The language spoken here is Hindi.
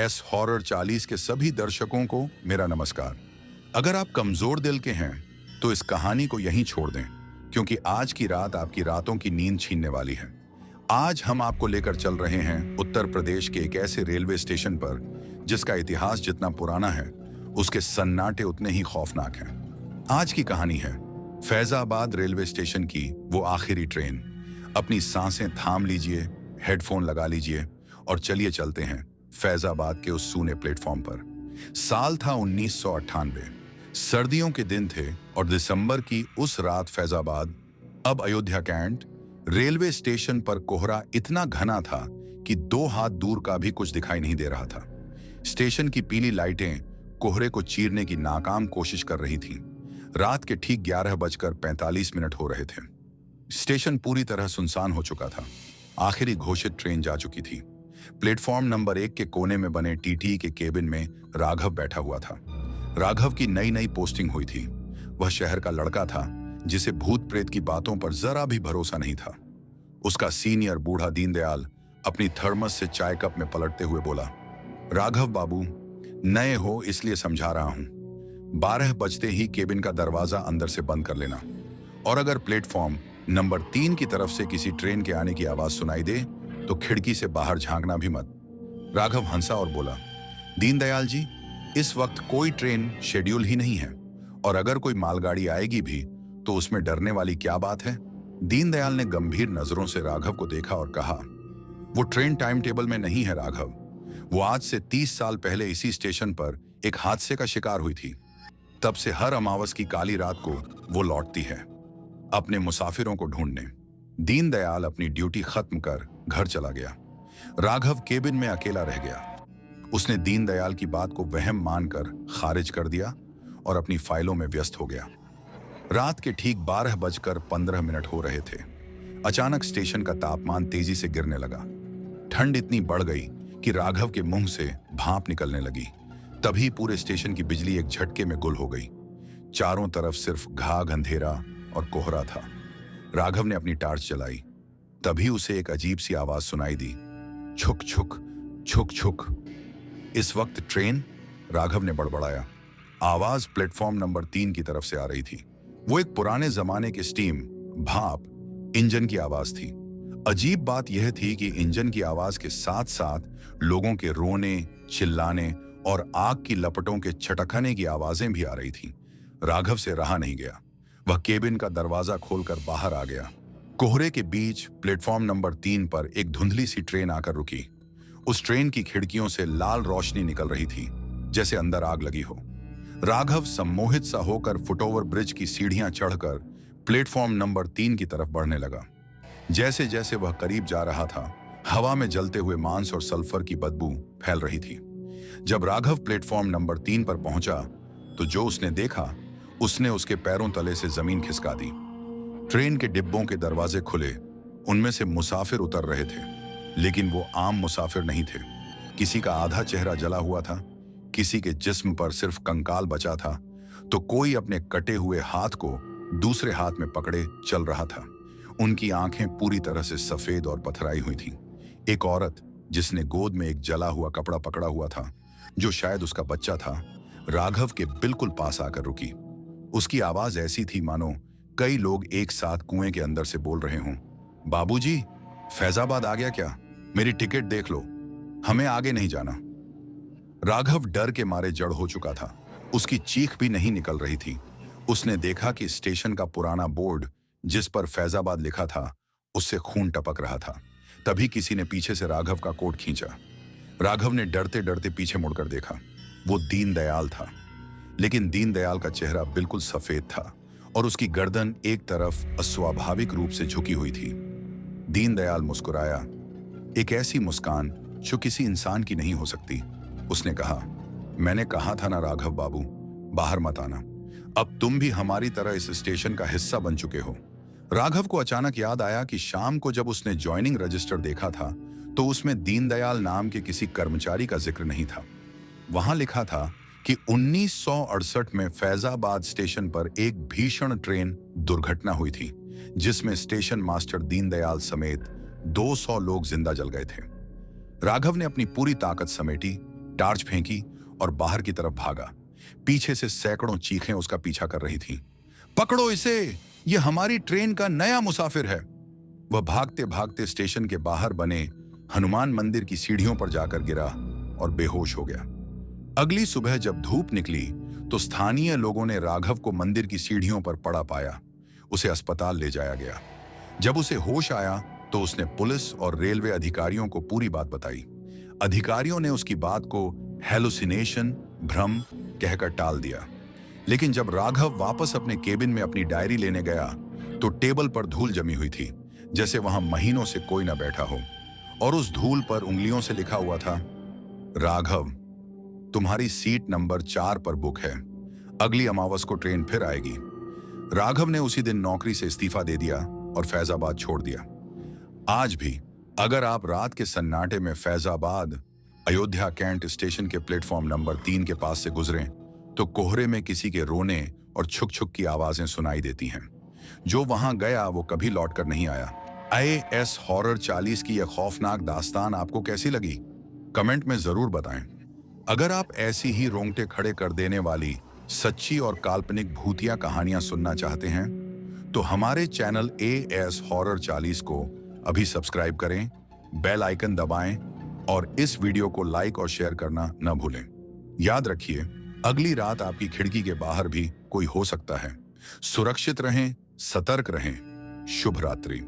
एस हॉरर 40 के सभी दर्शकों को मेरा नमस्कार। अगर आप कमजोर दिल के हैं तो इस कहानी को यहीं छोड़ दें, क्योंकि आज की रात आपकी रातों की नींद छीनने वाली है। आज हम आपको लेकर चल रहे हैं उत्तर प्रदेश के एक ऐसे रेलवे स्टेशन पर जिसका इतिहास जितना पुराना है उसके सन्नाटे उतने ही खौफनाक हैं। आज की कहानी है फैजाबाद रेलवे स्टेशन की वो आखिरी ट्रेन। अपनी सांसें थाम लीजिए, हेडफोन लगा लीजिए और चलिए चलते हैं फैजाबाद के उस सूने प्लेटफॉर्म पर। साल था 1998। सर्दियों के दिन थे और दिसंबर की उस रात फैजाबाद, अब अयोध्या कैंट, रेलवे स्टेशन पर कोहरा इतना घना था कि 2 हाथ दूर का भी कुछ दिखाई नहीं दे रहा था। स्टेशन की पीली लाइटें कोहरे को चीरने की नाकाम कोशिश कर रही थीं। रात के ठीक 11:45 हो रहे थे। स्टेशन पूरी तरह सुनसान हो चुका था। आखिरी घोषित ट्रेन जा चुकी थी। प्लेटफॉर्म नंबर 1 के कोने में बने टीटी के केबिन में राघव बैठा हुआ था। राघव की नई नई पोस्टिंग हुई थी। वह शहर का लड़का था जिसे भूत प्रेत की बातों पर जरा भी भरोसा नहीं था। उसका सीनियर बूढ़ा दीनदयाल अपनी थर्मस से चाय कप में पलटते हुए बोला, राघव बाबू, नए हो इसलिए समझा रहा हूं। 12 बजते ही केबिन का दरवाजा अंदर से बंद कर लेना, और अगर प्लेटफॉर्म नंबर 3 की तरफ से किसी ट्रेन के आने की आवाज सुनाई दे तो खिड़की से बाहर झांकना भी मत। राघव हंसा और बोला, दीनदयाल जी, इस वक्त कोई ट्रेन शेड्यूल ही नहीं है, और अगर कोई मालगाड़ी आएगी भी तो उसमें डरने वाली क्या बात है। दीनदयाल ने गंभीर नजरों से राघव को देखा और कहा, वो ट्रेन टाइम टेबल में नहीं है राघव। वो आज से 30 साल पहले इसी स्टेशन पर एक हादसे का शिकार हुई थी। तब से हर अमावस की काली रात को वो लौटती है अपने मुसाफिरों को ढूंढने। दीनदयाल अपनी ड्यूटी खत्म कर घर चला गया। राघव केबिन में अकेला रह गया। उसने दीनदयाल की बात को वहम मानकर खारिज कर दिया और अपनी फाइलों में व्यस्त हो गया। रात के ठीक 12:15 हो रहे थे। अचानक स्टेशन का तापमान तेजी से गिरने लगा। ठंड इतनी बढ़ गई कि राघव के मुंह से भाप निकलने लगी। तभी पूरे स्टेशन की बिजली एक झटके में गुल हो गई। चारों तरफ सिर्फ घाघ अंधेरा और कोहरा था। राघव ने अपनी टार्च जलाई। तभी उसे एक अजीब सी आवाज सुनाई दी, छुक छुक छुक छुक। इस वक्त ट्रेन, राघव ने बड़बड़ाया। आवाज प्लेटफॉर्म नंबर 3 की तरफ से आ रही थी। वो एक पुराने जमाने के स्टीम, भाप, इंजन की आवाज थी। अजीब बात यह थी कि इंजन की आवाज के साथ साथ लोगों के रोने, चिल्लाने और आग की लपटों के छटकने की आवाजें भी आ रही थीं। राघव से रहा नहीं गया। वह केबिन का दरवाजा खोलकर बाहर आ गया। कोहरे के बीच प्लेटफॉर्म नंबर 3 पर एक धुंधली सी ट्रेन आकर रुकी। उस ट्रेन की खिड़कियों से लाल रोशनी निकल रही थी, जैसे अंदर आग लगी हो। राघव सम्मोहित सा होकर फुटओवर ब्रिज की सीढ़ियां चढ़कर प्लेटफॉर्म नंबर 3 की तरफ बढ़ने लगा। जैसे जैसे वह करीब जा रहा था, हवा में जलते हुए मांस और सल्फर की बदबू फैल रही थी। जब राघव प्लेटफॉर्म नंबर 3 पर पहुंचा तो जो उसने देखा, उसने उसके पैरों तले से जमीन खिसका दी। ट्रेन के डिब्बों के दरवाजे खुले। उनमें से मुसाफिर उतर रहे थे, लेकिन वो आम मुसाफिर नहीं थे। किसी का आधा चेहरा जला हुआ था, किसी के जिस्म पर सिर्फ कंकाल बचा था, तो कोई अपने कटे हुए हाथ को दूसरे हाथ में पकड़े चल रहा था। उनकी आंखें पूरी तरह से सफेद और पथराई हुई थीं। एक औरत जिसने गोद में एक जला हुआ कपड़ा पकड़ा हुआ था, जो शायद उसका बच्चा था, राघव के बिल्कुल पास आकर रुकी। उसकी आवाज ऐसी थी मानो कई लोग एक साथ कुएं के अंदर से बोल रहे हों, बाबूजी, फैजाबाद आ गया क्या? मेरी टिकट देख लो, हमें आगे नहीं जाना। राघव डर के मारे जड़ हो चुका था। उसकी चीख भी नहीं निकल रही थी। उसने देखा कि स्टेशन का पुराना बोर्ड जिस पर फैजाबाद लिखा था, उससे खून टपक रहा था। तभी किसी ने पीछे से राघव का कोट खींचा। राघव ने डरते डरते पीछे मुड़कर देखा। वो दीनदयाल था, लेकिन दीनदयाल का चेहरा बिल्कुल सफेद था और उसकी गर्दन एक तरफ अस्वाभाविक रूप से झुकी हुई थी। दीनदयाल मुस्कुराया, एक ऐसी मुस्कान जो किसी इंसान की नहीं हो सकती। उसने कहा, मैंने कहा था ना राघव बाबू, बाहर मत आना। अब तुम भी हमारी तरह इस स्टेशन का हिस्सा बन चुके हो। राघव को अचानक याद आया कि शाम को जब उसने ज्वाइनिंग रजिस्टर देखा था तो उसमें दीनदयाल नाम के किसी कर्मचारी का जिक्र नहीं था। वहां लिखा था कि 1968 में फैजाबाद स्टेशन पर एक भीषण ट्रेन दुर्घटना हुई थी, जिसमें स्टेशन मास्टर दीनदयाल समेत 200 लोग जिंदा जल गए थे। राघव ने अपनी पूरी ताकत समेटी, टार्च फेंकी और बाहर की तरफ भागा। पीछे से सैकड़ों चीखें उसका पीछा कर रही थीं। पकड़ो इसे, ये हमारी ट्रेन का नया मुसाफिर है। वह भागते भागते स्टेशन के बाहर बने हनुमान मंदिर की सीढ़ियों पर जाकर गिरा और बेहोश हो गया। अगली सुबह जब धूप निकली तो स्थानीय लोगों ने राघव को मंदिर की सीढ़ियों पर पड़ा पाया। उसे अस्पताल ले जाया गया। जब उसे होश आया तो उसने पुलिस और रेलवे अधिकारियों को पूरी बात बताई। अधिकारियों ने उसकी बात को हेलुसिनेशन, भ्रम कहकर टाल दिया। लेकिन जब राघव वापस अपने केबिन में अपनी डायरी लेने गया तो टेबल पर धूल जमी हुई थी, जैसे वहां महीनों से कोई न बैठा हो। और उस धूल पर उंगलियों से लिखा हुआ था, राघव, तुम्हारी सीट नंबर 4 पर बुक है। अगली अमावस को ट्रेन फिर आएगी। राघव ने उसी दिन नौकरी से इस्तीफा दे दिया और फैजाबाद छोड़ दिया। आज भी अगर आप रात के सन्नाटे में फैजाबाद अयोध्या कैंट स्टेशन के प्लेटफॉर्म नंबर 3 के पास से गुजरें तो कोहरे में किसी के रोने और छुक छुक की आवाजें सुनाई देती हैं। जो वहां गया वो कभी लौटकर नहीं आया। IAS हॉरर 40 की यह खौफनाक दास्तान आपको कैसी लगी? कमेंट में जरूर बताएं। अगर आप ऐसी ही रोंगटे खड़े कर देने वाली सच्ची और काल्पनिक भूतिया कहानियां सुनना चाहते हैं तो हमारे चैनल AS हॉरर 40 को अभी सब्सक्राइब करें, बेल आइकन दबाएं और इस वीडियो को लाइक और शेयर करना न भूलें। याद रखिए, अगली रात आपकी खिड़की के बाहर भी कोई हो सकता है। सुरक्षित रहें, सतर्क रहें। शुभ रात्रि।